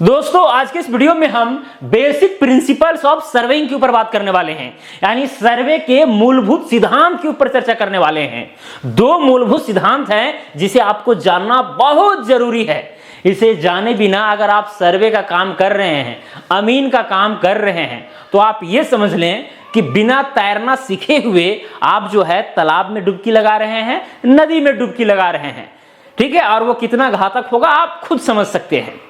दोस्तों आज के इस वीडियो में हम बेसिक प्रिंसिपल्स ऑफ सर्वेइंग के ऊपर बात करने वाले हैं, यानी सर्वे के मूलभूत सिद्धांत के ऊपर चर्चा करने वाले हैं। दो मूलभूत सिद्धांत हैं जिसे आपको जानना बहुत जरूरी है। इसे जाने बिना अगर आप सर्वे का काम कर रहे हैं, अमीन का काम कर रहे हैं, तो आप ये समझ लें कि बिना तैरना सीखे हुए आप जो है तालाब में डुबकी लगा रहे हैं, नदी में डुबकी लगा रहे हैं। ठीक है, और वो कितना घातक होगा आप खुद समझ सकते हैं।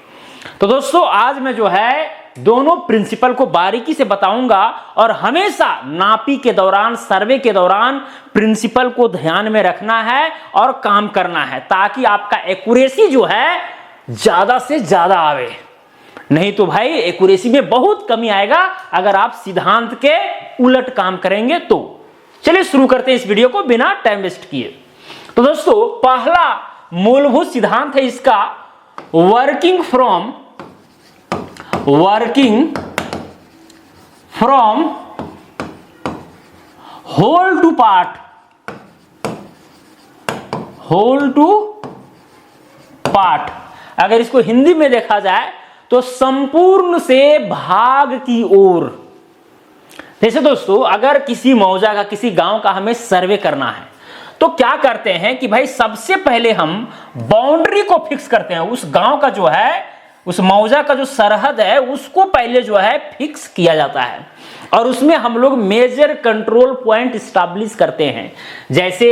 तो दोस्तों आज मैं जो है दोनों प्रिंसिपल को बारीकी से बताऊंगा और हमेशा नापी के दौरान, सर्वे के दौरान प्रिंसिपल को ध्यान में रखना है और काम करना है, ताकि आपका एक्यूरेसी जो है ज्यादा से ज्यादा आवे। नहीं तो भाई एक्यूरेसी में बहुत कमी आएगा अगर आप सिद्धांत के उलट काम करेंगे। तो चलिए शुरू करते हैं इस वीडियो को बिना टाइम वेस्ट किए। तो दोस्तों पहला मूलभूत सिद्धांत है इसका working from whole to part, whole to part. अगर इसको हिंदी में देखा जाए तो संपूर्ण से भाग की ओर। जैसे दोस्तों अगर किसी मौजा का, किसी गांव का हमें सर्वे करना है तो क्या करते हैं कि भाई सबसे पहले हम बाउंड्री को फिक्स करते हैं। उस गांव का जो है, उस मौजा का जो सरहद है उसको पहले जो है फिक्स किया जाता है और उसमें हम लोग मेजर कंट्रोल पॉइंट स्टैब्लिश करते हैं। जैसे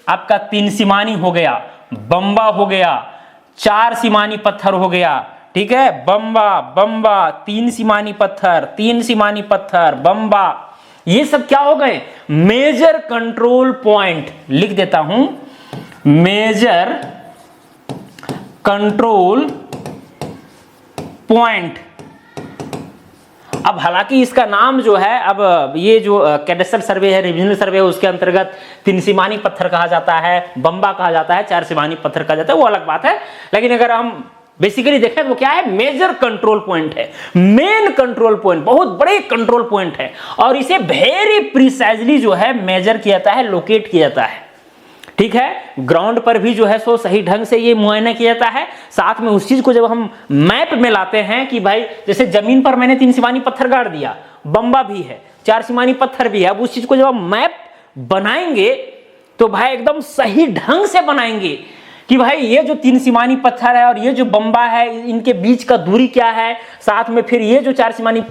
आपका 3 सीमानी हो गया, बम्बा हो गया, 4 सीमानी पत्थर हो गया। ठीक है, बम्बा 3 सीमानी पत्थर, 3 सीमानी पत्थर, बम्बा, ये सब क्या हो गए मेजर कंट्रोल पॉइंट। लिख देता हूं मेजर कंट्रोल पॉइंट। अब हालांकि इसका नाम जो है, अब ये जो कैडेस्ट्रल सर्वे है, रिजनल सर्वे है, उसके अंतर्गत 3 सीमानी पत्थर कहा जाता है, बम्बा कहा जाता है, 4 सीमानी पत्थर कहा जाता है, वो अलग बात है। लेकिन अगर हम बेसिकली देखें तो क्या है, मेजर कंट्रोल पॉइंट है, मेन कंट्रोल पॉइंट, बहुत बड़े कंट्रोल पॉइंट है और इसे वेरी प्रिसाइजली जो है मेजर किया जाता है, लोकेट किया जाता है। ठीक है, ग्राउंड पर भी जो है सो सही ढंग से ये मुआयना किया जाता है। साथ में उस चीज को जब हम मैप में लाते हैं कि भाई जैसे जमीन पर मैंने 3 सीमानी पत्थर गाड़ दिया, बम्बा भी है, 4 सीमानी पत्थर भी है, अब उस चीज को जब हम मैप बनाएंगे तो भाई एकदम सही ढंग से बनाएंगे कि भाई ये जो 3 सीमानी पत्थर है और ये जो बम्बा है, इनके बीच का दूरी क्या है, साथ में फिर ये जो 4 सीमानी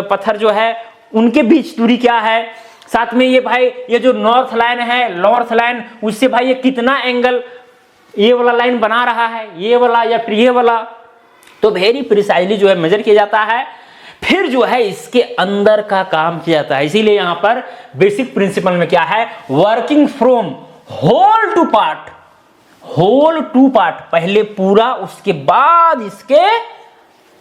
पत्थर जो है उनके बीच दूरी क्या है, साथ में ये भाई ये जो नॉर्थ लाइन है, नॉर्थ लाइन, उससे भाई ये कितना एंगल ये वाला लाइन बना रहा है, ये वाला या फिर ये वाला, तो वेरी प्रिसाइजली जो है मेजर किया जाता है। फिर जो है इसके अंदर का काम किया जाता है। इसीलिए यहां पर बेसिक प्रिंसिपल में क्या है, working from whole to part, whole to part, पहले पूरा उसके बाद इसके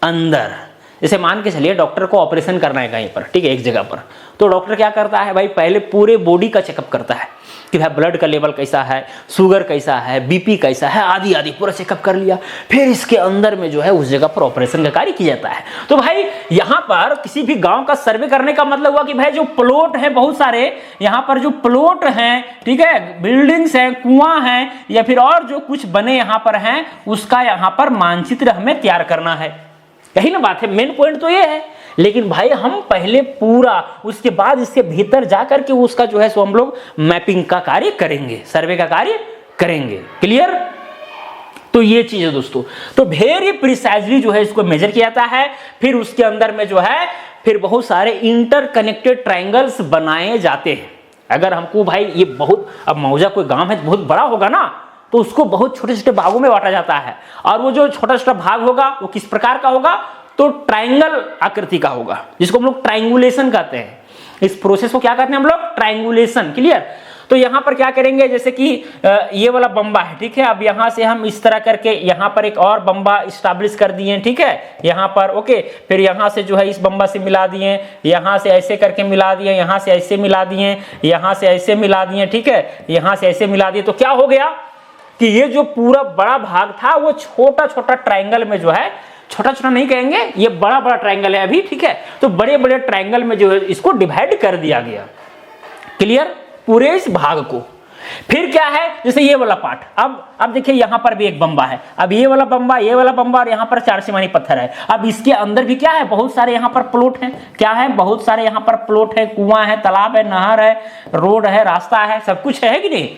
अंदर। जैसे मान के चलिए डॉक्टर को ऑपरेशन करना है कहीं पर, ठीक है, एक जगह पर, तो डॉक्टर क्या करता है भाई, पहले पूरे बॉडी का चेकअप करता है कि भाई ब्लड का लेवल कैसा है, शुगर कैसा है, बीपी कैसा है, आदि आदि पूरा चेकअप कर लिया। फिर इसके अंदर में जो है उस जगह पर ऑपरेशन का कार्य किया जाता है। तो भाई यहाँ पर किसी भी गांव का सर्वे करने का मतलब हुआ कि भाई जो प्लॉट है, बहुत सारे यहाँ पर जो प्लॉट हैं, ठीक है, बिल्डिंग्स हैं, कुआं हैं, या फिर और जो कुछ बने यहाँ पर हैं, उसका यहाँ पर मानचित्र हमें तैयार करना है। यही ना बात है, मेन पॉइंट तो ये है। लेकिन भाई हम पहले पूरा, उसके बाद इसके भीतर जाकर के उसका जो है सो हम लोग मैपिंग का कार्य करेंगे, सर्वे का कार्य करेंगे। क्लियर? तो ये चीज है दोस्तों। तो वेरी प्रिसाइजली जो है इसको मेजर किया जाता है। फिर उसके अंदर में जो है फिर बहुत सारे इंटरकनेक्टेड ट्रायंगल्स बनाए जाते हैं। अगर हमको भाई ये बहुत, अब मौजा कोई गांव है बहुत बड़ा होगा ना, तो उसको बहुत छोटे छोटे भागों में बांटा जाता है और वो जो छोटा छोटा भाग होगा वो किस प्रकार का होगा, तो ट्रायंगल आकृति का होगा, जिसको हम लोग ट्रायंगुलेशन कहते हैं। इस प्रोसेस को क्या कहते हैं हम लोग, ट्रायंगुलेशन। क्लियर? तो यहां पर क्या करेंगे, जैसे कि ये वाला बम्बा है, ठीक है, अब यहां से हम इस तरह करके यहां पर एक और बम्बा स्टैब्लिश कर दिए, ठीक है, यहां पर, ओके, फिर यहां से जो है इस बम्बा से मिला दिए, यहां से ऐसे करके मिला दिए, यहां से ऐसे मिला दिए, यहां से ऐसे मिला दिए, ठीक है, यहां से ऐसे मिला दिए। तो क्या हो गया कि ये जो पूरा बड़ा भाग था वो छोटा छोटा ट्रायंगल में जो है, छोटा छोटा नहीं कहेंगे, ये बड़ा बड़ा ट्रायंगल है अभी, ठीक है, तो बड़े बड़े ट्रायंगल में जो है इसको डिवाइड कर दिया गया। क्लियर? पूरे इस भाग को। फिर क्या है, जैसे ये वाला पार्ट, अब देखिए यहां पर भी एक बम्बा है, अब ये वाला बम्बा, ये वाला बम्बा, और यहां पर 4 सीमानी पत्थर है। अब इसके अंदर भी क्या है, बहुत सारे यहां पर प्लॉट हैं, क्या है, बहुत सारे यहां पर प्लॉट है, कुआं है, तालाब है, नहर है, रोड है, रास्ता है, सब कुछ है कि नहीं।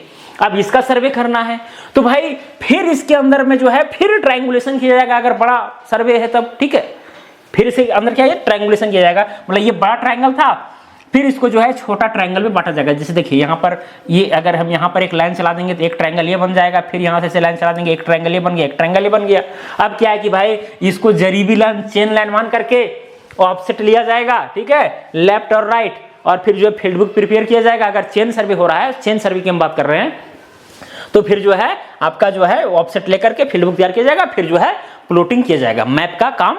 अब इसका सर्वे करना है तो भाई फिर इसके अंदर में जो है फिर ट्रायंगुलेशन किया जाएगा, अगर बड़ा सर्वे है तब, ठीक है। फिर इसके अंदर क्या है, ट्रायंगुलेशन किया जाएगा, मतलब ये बड़ा ट्रायंगल था, फिर इसको जो है छोटा ट्रायंगल में बांटा जाएगा। जैसे देखिए यहाँ पर ये, अगर हम यहाँ पर एक लाइन चला देंगे तो एक ट्रायंगल ये बन जाएगा, फिर यहाँ से लाइन चला देंगे, एक ट्रायंगल ये बन गया, एक ट्रायंगल ये बन गया। अब क्या है कि भाई इसको जरीबी लाइन, चेन लाइन मान करके ऑफसेट लिया जाएगा, ठीक है, लेफ्ट और राइट, और फिर जो है फील्ड बुक प्रिपेयर किया जाएगा। अगर चेन सर्वे हो रहा है, चेन सर्वे की हम बात कर रहे हैं, तो फिर जो है आपका जो है ऑफसेट लेकर के फील्ड बुक तैयार किया जाएगा, फिर जो है प्लॉटिंग किया जाएगा, मैप का काम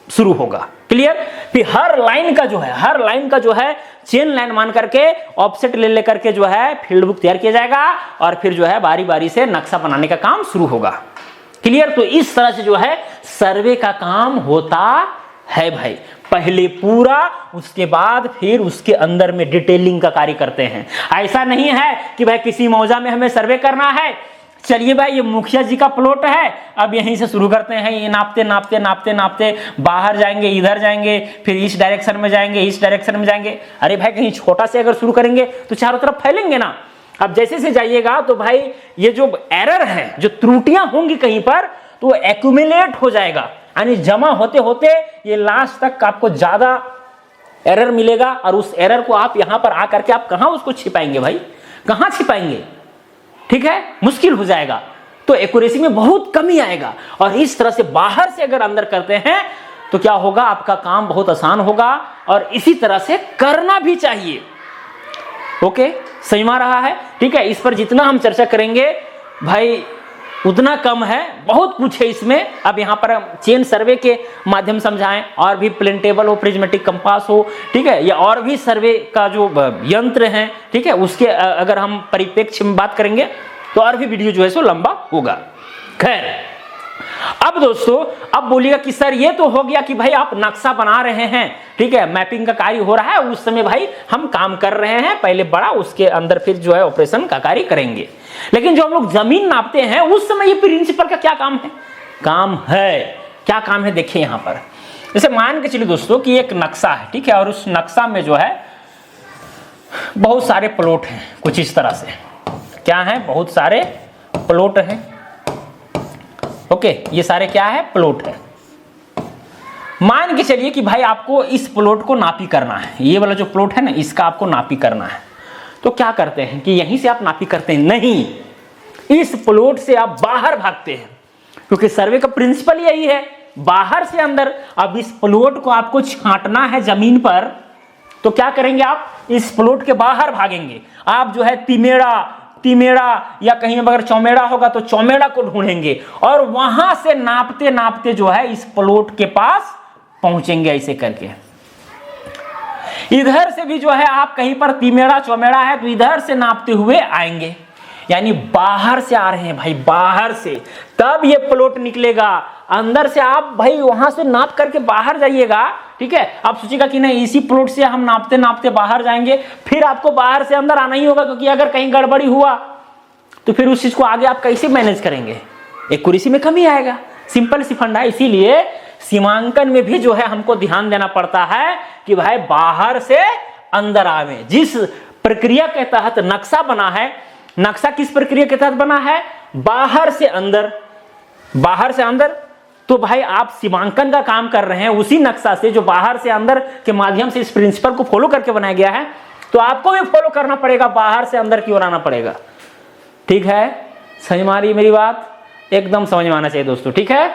शुरू होगा। क्लियर। फिर हर लाइन का जो है चेन लाइन मान करके ऑफसेट ले लेकर के जो है फील्ड बुक तैयार किया जाएगा, और फिर जो है बारी बारी से नक्शा बनाने का काम शुरू होगा। क्लियर। तो इस तरह से जो है सर्वे का काम होता है भाई, पहले पूरा, उसके बाद फिर उसके अंदर में डिटेलिंग का कार्य करते हैं। ऐसा नहीं है कि भाई किसी मौजा में हमें सर्वे करना है, चलिए भाई ये मुखिया जी का प्लॉट है, अब यहीं से शुरू करते हैं, ये नापते नापते नापते नापते बाहर जाएंगे, इधर जाएंगे, फिर इस डायरेक्शन में जाएंगे, इस डायरेक्शन में जाएंगे। अरे भाई कहीं छोटा से अगर शुरू करेंगे तो चारों तरफ फैलेंगे ना। अब जैसे से जाइएगा तो भाई ये जो एरर है, जो त्रुटियां होंगी कहीं पर, तो वो एक्यूमुलेट हो जाएगा, यानी जमा होते होते ये लास्ट तक आपको ज्यादा एरर मिलेगा, और उस एरर को आप यहां पर आकर के आप कहां उसको छिपाएंगे भाई, कहां छिपाएंगे, ठीक है, मुश्किल हो जाएगा। तो एक्यूरेसी में बहुत कमी आएगा। और इस तरह से बाहर से अगर अंदर करते हैं तो क्या होगा, आपका काम बहुत आसान होगा, और इसी तरह से करना भी चाहिए। ओके, समझ में आ रहा है, ठीक है। इस पर जितना हम चर्चा करेंगे भाई उतना कम है, बहुत कुछ है इसमें। अब यहाँ पर चेन सर्वे के माध्यम समझाएं, और भी प्लेन टेबल हो, प्रिज्मेटिक कंपास हो, ठीक है, या और भी सर्वे का जो यंत्र है, ठीक है, उसके अगर हम परिप्रेक्ष्य में बात करेंगे तो और भी वीडियो जो है सो लंबा होगा। खैर, अब दोस्तों अब बोलिएगा कि सर ये तो हो गया कि भाई आप नक्शा बना रहे हैं, ठीक है, मैपिंग का कार्य हो रहा है, उस समय भाई हम काम कर रहे हैं, पहले बड़ा, उसके अंदर फिर जो है ऑपरेशन का कार्य करेंगे। लेकिन जो हम लोग जमीन नापते हैं उस समय ये प्रिंसिपल का क्या काम है, क्या काम है, देखिए यहां पर जैसे मान के चलिए दोस्तों कि एक नक्शा है, ठीक है, और उस नक्शा में जो है बहुत सारे प्लॉट हैं, कुछ इस तरह से, क्या है, बहुत सारे प्लॉट हैं। ओके, ये सारे क्या है, प्लॉट है। मान के चलिए कि भाई आपको इस प्लॉट को नापी करना है, ये वाला जो प्लॉट है ना, इसका आपको नापी करना है। तो क्या करते हैं कि यहीं से आप नापी करते हैं, नहीं, इस प्लॉट से आप बाहर भागते हैं, क्योंकि सर्वे का प्रिंसिपल यही है, बाहर से अंदर। अब इस प्लॉट को आपको छांटना है जमीन पर, तो क्या करेंगे, आप इस प्लॉट के बाहर भागेंगे। आप जो है तिमेड़ा या कहीं अगर चौमेड़ा होगा तो चौमेड़ा को ढूंढेंगे, और वहां से नापते नापते जो है इस प्लॉट के पास पहुंचेंगे। ऐसे करके इधर से भी जो है आप कहीं पर तिमेड़ा चौमेड़ा है तो इधर से नापते हुए आएंगे, यानी बाहर से आ रहे हैं भाई, बाहर से, तब ये प्लॉट निकलेगा। अंदर से आप भाई वहां से नाप करके बाहर जाइएगा, ठीक है। आप सोचिएगा कि नहीं इसी प्लॉट से हम नापते नापते बाहर जाएंगे, फिर आपको बाहर से अंदर आना ही होगा, क्योंकि अगर कहीं गड़बड़ी हुआ तो फिर उस चीज को आगे आप कैसे मैनेज करेंगे, एक्यूरेसी में कमी आएगा। सिंपल सी फंडा। इसीलिए सीमांकन में भी जो है हमको ध्यान देना पड़ता है कि भाई बाहर से अंदर आवे। जिस प्रक्रिया के तहत नक्शा बना है, नक्शा किस प्रक्रिया के तहत बना है, बाहर से अंदर, बाहर से अंदर। तो भाई आप सीमांकन का काम कर रहे हैं उसी नक्शा से जो बाहर से अंदर के माध्यम से इस प्रिंसिपल को फॉलो करके बनाया गया है, तो आपको भी फॉलो करना पड़ेगा, बाहर से अंदर की ओर आना पड़ेगा। ठीक है, समझ में आ रही मेरी बात, एकदम समझ में आना चाहिए दोस्तों। ठीक है,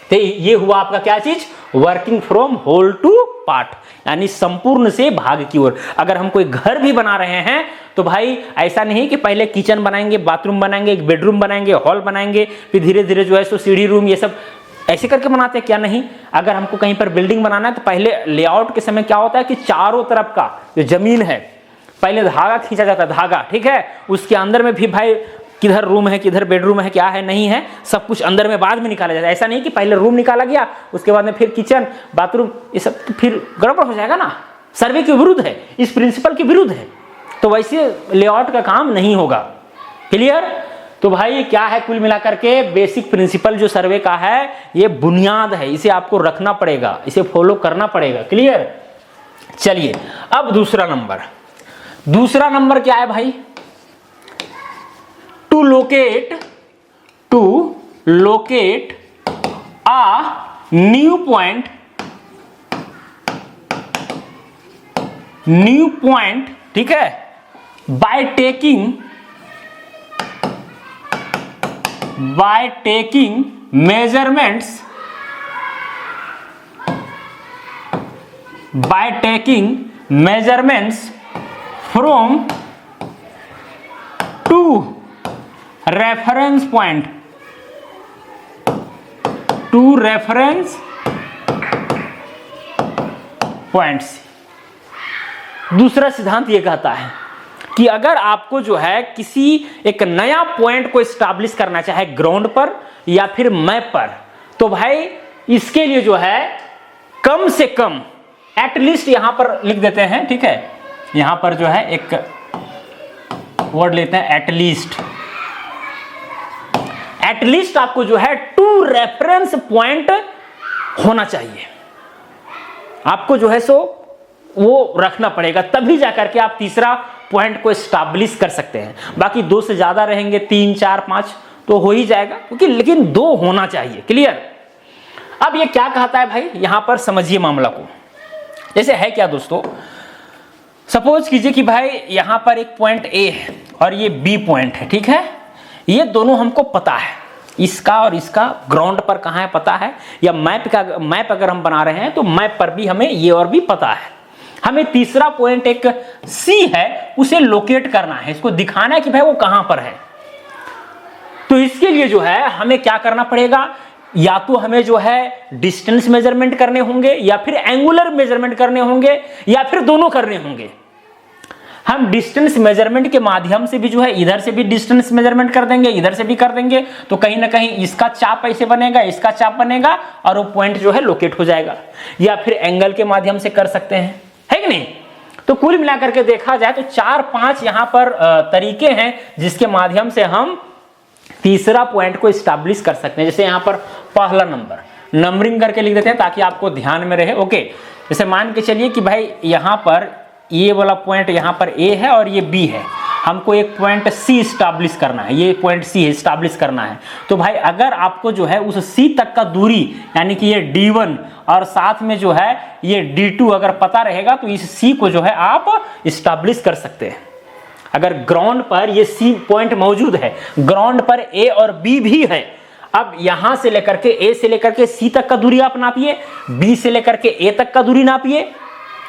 तो ये हुआ आपका क्या चीज, working from whole to part, यानी संपूर्ण से भाग की ओर। अगर हम कोई घर भी बना रहे हैं तो भाई ऐसा नहीं कि पहले किचन बनाएंगे, बाथरूम बनाएंगे, एक बेडरूम बनाएंगे, हॉल बनाएंगे, फिर धीरे धीरे जो है सो सीढ़ी रूम, ये सब ऐसे करके बनाते हैं क्या, नहीं। अगर हमको कहीं पर बिल्डिंग बनाना है तो पहले लेआउट के समय क्या होता है कि चारों तरफ का जो जमीन है पहले धागा खींचा जाता है, धागा, ठीक है। उसके अंदर में भी भाई किधर रूम है, किधर बेडरूम है, क्या है, नहीं है, सब कुछ अंदर में बाद में निकाला जाता है। ऐसा नहीं कि पहले रूम निकाला गया उसके बाद में फिर किचन बाथरूम, ये सब तो फिर गड़बड़ हो जाएगा ना, सर्वे के विरुद्ध है, इस प्रिंसिपल के विरुद्ध है। तो वैसे लेआउट का काम नहीं होगा। क्लियर? तो भाई क्या है, कुल मिलाकर के बेसिक प्रिंसिपल जो सर्वे का है ये बुनियाद है, इसे आपको रखना पड़ेगा, इसे फॉलो करना पड़ेगा। क्लियर? चलिए अब दूसरा नंबर क्या है भाई? To locate a new point, ठीक है, by taking measurements from two reference points। दूसरा सिद्धांत ये कहता है कि अगर आपको जो है किसी एक नया पॉइंट को एस्टैब्लिश करना चाहे ग्राउंड पर या फिर मैप पर, तो भाई इसके लिए जो है कम से कम एटलीस्ट यहां पर लिख देते हैं, ठीक है, यहां पर जो है एक वर्ड लेते हैं एटलीस्ट आपको जो है 2 रेफरेंस पॉइंट होना चाहिए, आपको जो है सो वो रखना पड़ेगा, तभी जाकर के आप तीसरा पॉइंट को एस्टैब्लिश कर सकते हैं। बाकी 2 से ज्यादा रहेंगे, 3, 4, 5 तो हो ही जाएगा, क्योंकि लेकिन 2 होना चाहिए। क्लियर? अब ये क्या कहता है भाई, यहां पर समझिए मामला को। जैसे है क्या दोस्तों, सपोज कीजिए कि भाई यहां पर एक पॉइंट ए है और ये बी पॉइंट है, ठीक है, ये दोनों हमको पता है, इसका और इसका ग्राउंड पर कहां है पता है, या मैप अगर हम बना रहे हैं तो मैप पर भी हमें ये और भी पता है। हमें तीसरा पॉइंट एक सी है, उसे लोकेट करना है, इसको दिखाना है कि भाई वो कहां पर है। तो इसके लिए जो है हमें क्या करना पड़ेगा, या तो हमें जो है डिस्टेंस मेजरमेंट करने होंगे, या फिर एंगुलर मेजरमेंट करने होंगे, या फिर दोनों करने होंगे। हम डिस्टेंस मेजरमेंट के माध्यम से भी जो है इधर से भी डिस्टेंस मेजरमेंट कर देंगे, इधर से भी कर देंगे, तो कहीं ना कहीं इसका चाप ऐसे बनेगा, इसका चाप बनेगा और वो पॉइंट जो है लोकेट हो जाएगा। या फिर एंगल के माध्यम से कर सकते हैं, है कि नहीं? तो कुल मिलाकर के देखा जाए तो 4-5 यहां पर तरीके हैं जिसके माध्यम से हम तीसरा पॉइंट को एस्टैब्लिश कर सकते हैं। जैसे यहां पर पहला नंबर नंबरिंग करके लिख देते हैं ताकि आपको ध्यान में रहे। ओके, जैसे मान के चलिए कि भाई यहां पर ये वाला पॉइंट यहां पर ए है और ये बी है, हमको एक पॉइंट सी एस्टैब्लिश करना है, ये पॉइंट सी एस्टैब्लिश करना है। तो भाई अगर आपको जो है उस सी तक का दूरी यानी कि ये D1 और साथ में जो है ये D2 अगर पता रहेगा तो इस सी को जो है आप एस्टैब्लिश कर सकते हैं। अगर ग्राउंड पर ये सी पॉइंट मौजूद है, ग्राउंड पर ए और बी भी है, अब यहां से लेकर के ए से लेकर के सी तक का दूरी आप नापिए, बी से लेकर के ए तक का दूरी नापिए,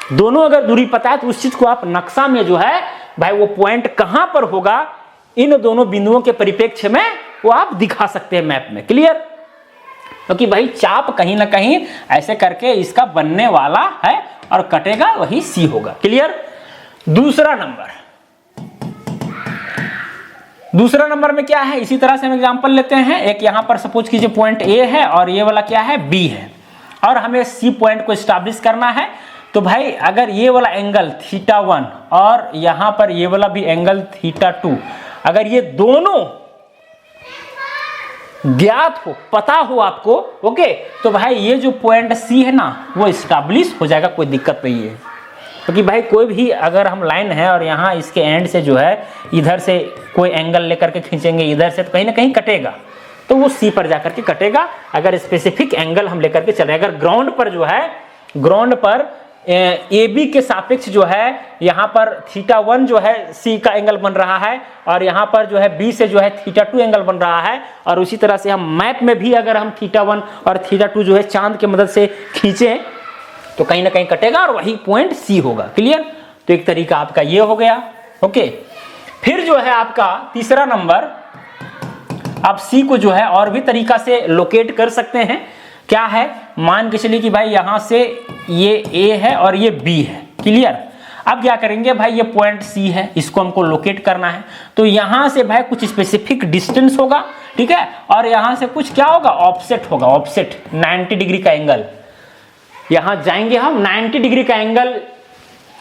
दोनों अगर दूरी पता है तो उस चीज को आप नक्शा में जो है भाई वो पॉइंट कहां पर होगा इन दोनों बिंदुओं के परिप्रेक्ष्य में वो आप दिखा सकते हैं मैप में। क्लियर? क्योंकि भाई चाप कहीं ना कहीं ऐसे करके इसका बनने वाला है और कटेगा वही सी होगा। क्लियर? दूसरा नंबर में क्या है, इसी तरह से हम एग्जांपल लेते हैं। एक यहां पर सपोज कीजिए पॉइंट ए है और ये वाला क्या है, बी है, और हमें सी पॉइंट को एस्टैब्लिश करना है। तो भाई अगर ये वाला एंगल θ1 और यहां पर ये वाला भी एंगल θ2 अगर ये दोनों ज्ञात हो, पता हो आपको, ओके, तो भाई ये जो पॉइंट सी है ना वो एस्टैब्लिश हो जाएगा, कोई दिक्कत नहीं है। क्योंकि भाई कोई भी अगर हम लाइन है और यहाँ इसके एंड से जो है इधर से कोई एंगल लेकर के खींचेंगे इधर से, तो कहीं ना कहीं कटेगा, तो वो सी पर जाकर के कटेगा। अगर स्पेसिफिक एंगल हम लेकर के चले, अगर ग्राउंड पर जो है, ग्राउंड पर ए बी के सापेक्ष जो है यहाँ पर θ1 जो है सी का एंगल बन रहा है और यहाँ पर जो है बी से जो है θ2 एंगल बन रहा है, और उसी तरह से हम मैप में भी अगर हम θ1 और θ2 जो है चांद की मदद से खींचें तो कहीं ना कहीं कटेगा और वही पॉइंट सी होगा। क्लियर? तो एक तरीका आपका ये हो गया। ओके, फिर जो है आपका तीसरा नंबर, आप सी को जो है और भी तरीका से लोकेट कर सकते हैं। क्या है, मान के चलिए कि भाई यहां से ये ए है और ये बी है। क्लियर? अब क्या करेंगे भाई, ये पॉइंट सी है, इसको हमको लोकेट करना है, तो यहां से भाई कुछ स्पेसिफिक डिस्टेंस होगा, ठीक है, और यहां से कुछ क्या होगा, ऑफसेट होगा, ऑफसेट 90 डिग्री का एंगल। यहां जाएंगे हम 90 डिग्री का एंगल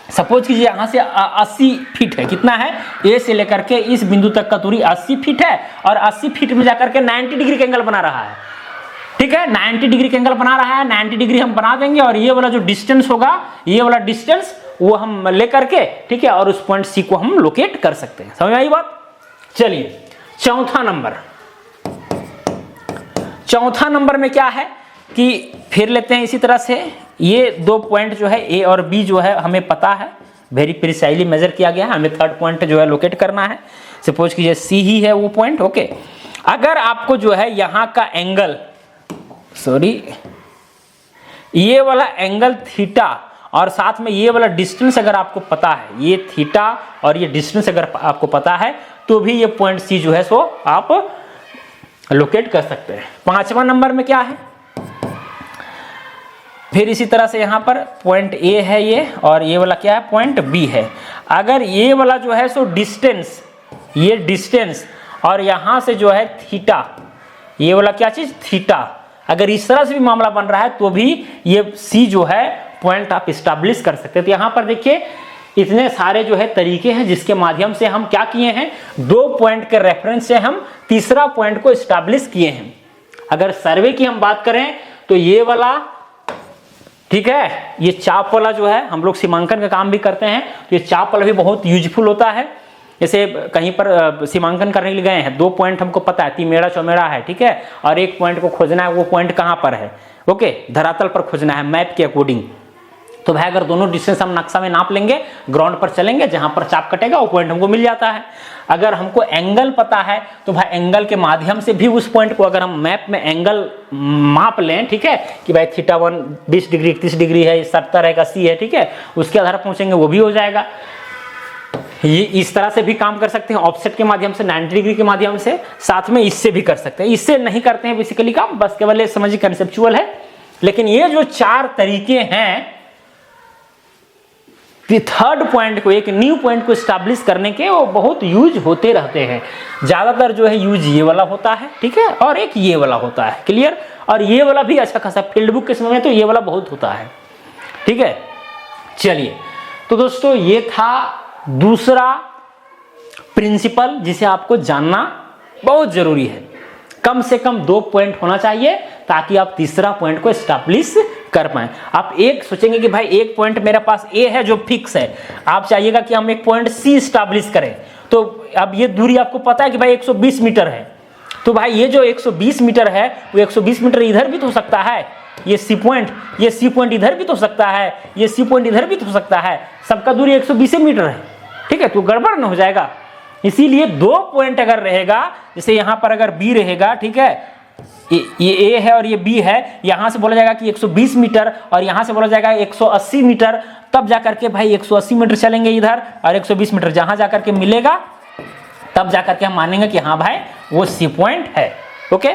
सपोज कीजिए यहाँ से 80 फीट है, कितना है, ए से लेकर के इस बिंदु तक का दूरी 80 फीट है, और 80 फीट में जाकर के 90 डिग्री का एंगल बना रहा है। ठीक है, 90 डिग्री का एंगल बना रहा है, 90 डिग्री हम बना देंगे, और ये वाला जो डिस्टेंस होगा, ये वाला डिस्टेंस वो हम लेकर के, ठीक है, और उस पॉइंट सी को हम लोकेट कर सकते हैं। समझ में आई बात? चलिए चौथा नंबर में क्या है कि फिर लेते हैं इसी तरह से, ये दो पॉइंट जो है ए और बी जो है हमें पता है, वेरी प्रिसाइजली मेजर किया गया है, हमें थर्ड पॉइंट जो है लोकेट करना है। सपोज कीजिए सी ही है वो पॉइंट। ओके, अगर आपको जो है यहाँ का एंगल, ये वाला एंगल थीटा और साथ में ये वाला डिस्टेंस अगर आपको पता है, ये थीटा और ये डिस्टेंस अगर आपको पता है, तो भी ये पॉइंट सी जो है सो आप लोकेट कर सकते हैं। पांचवा नंबर में क्या है, फिर इसी तरह से यहाँ पर पॉइंट ए है ये, और ये वाला क्या है, पॉइंट बी है। अगर ये वाला जो है सो डिस्टेंस, ये डिस्टेंस और यहाँ से जो है थीटा, ये वाला क्या चीज, थीटा, अगर इस तरह से भी मामला बन रहा है तो भी ये सी जो है पॉइंट आप इस्टेब्लिश कर सकते हैं। तो यहाँ पर देखिए इतने सारे जो है तरीके हैं जिसके माध्यम से हम क्या किए हैं, दो पॉइंट के रेफरेंस से हम तीसरा पॉइंट को इस्टेब्लिश किए हैं। अगर सर्वे की हम बात करें तो ये वाला, ठीक है, ये चाप वाला जो है, हम लोग सीमांकन का काम भी करते हैं तो ये चाप वाला भी बहुत यूजफुल होता है। जैसे कहीं पर सीमांकन करने के लिए गए हैं, दो पॉइंट हमको पता है, तिमेड़ा चौमेड़ा है, ठीक है, और एक पॉइंट को खोजना है, वो पॉइंट कहाँ पर है, ओके, धरातल पर खोजना है मैप के अकॉर्डिंग। तो भाई अगर दोनों डिस्टेंस हम नक्शा में नाप लेंगे, ग्राउंड पर चलेंगे, जहां पर चाप कटेगा वो पॉइंट हमको मिल जाता है। अगर हमको एंगल पता है तो भाई एंगल के माध्यम से भी उस पॉइंट को अगर हम मैप में एंगल माप लें, ठीक है, कि भाई थीटा 1 20 डिग्री 31 डिग्री है, 70 है, 80 है, ठीक है, उसके आधार पर पहुंचेंगे, वो भी हो जाएगा। ये इस तरह से भी काम कर सकते हैं, ऑफसेट के माध्यम से, 90 डिग्री के माध्यम से, साथ में इससे भी कर सकते हैं। इससे नहीं करते हैं बेसिकली काम, बस केवल ये समझिए कंसेप्चुअल है। लेकिन ये जो चार तरीके हैं थर्ड पॉइंट को, एक न्यू पॉइंट को स्टैब्लिश करने के, वो बहुत यूज होते रहते हैं। ज्यादातर जो है यूज ये वाला होता है, ठीक है, और एक ये वाला होता है, क्लियर। और ये वाला भी अच्छा खासा फील्ड बुक के समय में तो ये वाला बहुत होता है, ठीक है। चलिए, तो दोस्तों ये था दूसरा प्रिंसिपल जिसे आपको जानना बहुत जरूरी है। कम से कम 2 पॉइंट होना चाहिए ताकि आप तीसरा पॉइंट को एस्टैब्लिश कर पाए। आप एक सोचेंगे कि भाई एक पॉइंट मेरे पास ए है जो फिक्स है, आप चाहिएगा कि हम एक पॉइंट सी एस्टैब्लिश करें। तो अब ये दूरी आपको पता है कि भाई 120 मीटर है, तो भाई ये जो 120 मीटर है वो 120 मीटर इधर भी तो हो सकता है, ये सी पॉइंट इधर भी तो हो सकता है, ये सी पॉइंट इधर भी तो हो सकता है, सबका दूरी 120 मीटर है, ठीक है, तो गड़बड़ न हो जाएगा। इसीलिए 2 पॉइंट अगर रहेगा, जैसे यहां पर अगर बी रहेगा, ठीक है, ये ए है और ये बी है, यहां से बोला जाएगा कि 120 मीटर और यहां से बोला जाएगा 180 मीटर, तब जाकर के भाई 180 मीटर चलेंगे इधर और 120 मीटर जहां जाकर के मिलेगा, तब जाकर के हम मानेंगे कि हाँ भाई वो सी पॉइंट है, ओके।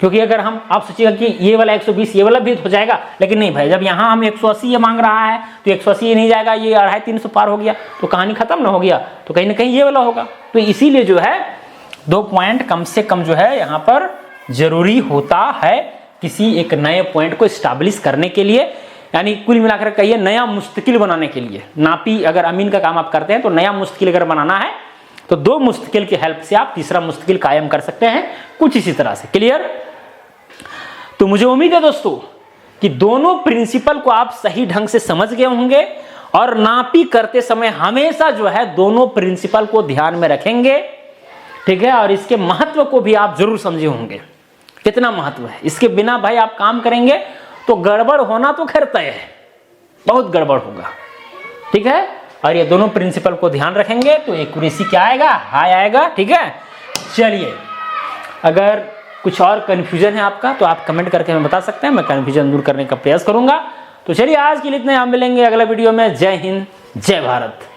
क्योंकि अगर हम, आप सोचिएगा कि ये वाला 120 ये वाला भी हो जाएगा, लेकिन नहीं भाई, जब यहाँ हम 180 ये मांग रहा है तो 180 ये नहीं जाएगा, ये 250-300 पार हो गया तो कहानी खत्म ना हो गया, तो कहीं ना कहीं ये वाला होगा। तो इसीलिए जो है 2 पॉइंट कम से कम जो है यहाँ पर जरूरी होता है किसी एक नए पॉइंट को स्टैब्लिश करने के लिए, यानी कुल मिलाकर कहिए नया मुस्तकिल बनाने के लिए। नापी अगर अमीन का काम आप करते हैं तो नया मुस्तकिल अगर बनाना है तो 2 मुस्तकिल की हेल्प से आप तीसरा मुस्तकिल कायम कर सकते हैं, कुछ इसी तरह से, क्लियर। तो मुझे उम्मीद है दोस्तों कि दोनों प्रिंसिपल को आप सही ढंग से समझ गए होंगे और नापी करते समय हमेशा जो है दोनों प्रिंसिपल को ध्यान में रखेंगे, ठीक है, और इसके महत्व को भी आप जरूर समझे होंगे, कितना महत्व है। इसके बिना भाई आप काम करेंगे तो गड़बड़ होना तो खैर तय है, बहुत गड़बड़ होगा, ठीक है। और ये दोनों प्रिंसिपल को ध्यान रखेंगे तो एक्यूरेसी क्या आएगा, हाई आएगा, ठीक है। चलिए, अगर कुछ और कंफ्यूजन है आपका तो आप कमेंट करके हमें बता सकते हैं, मैं कंफ्यूजन दूर करने का प्रयास करूंगा। तो चलिए आज के लिए इतना, हम मिलेंगे अगला वीडियो में। जय हिंद, जय भारत।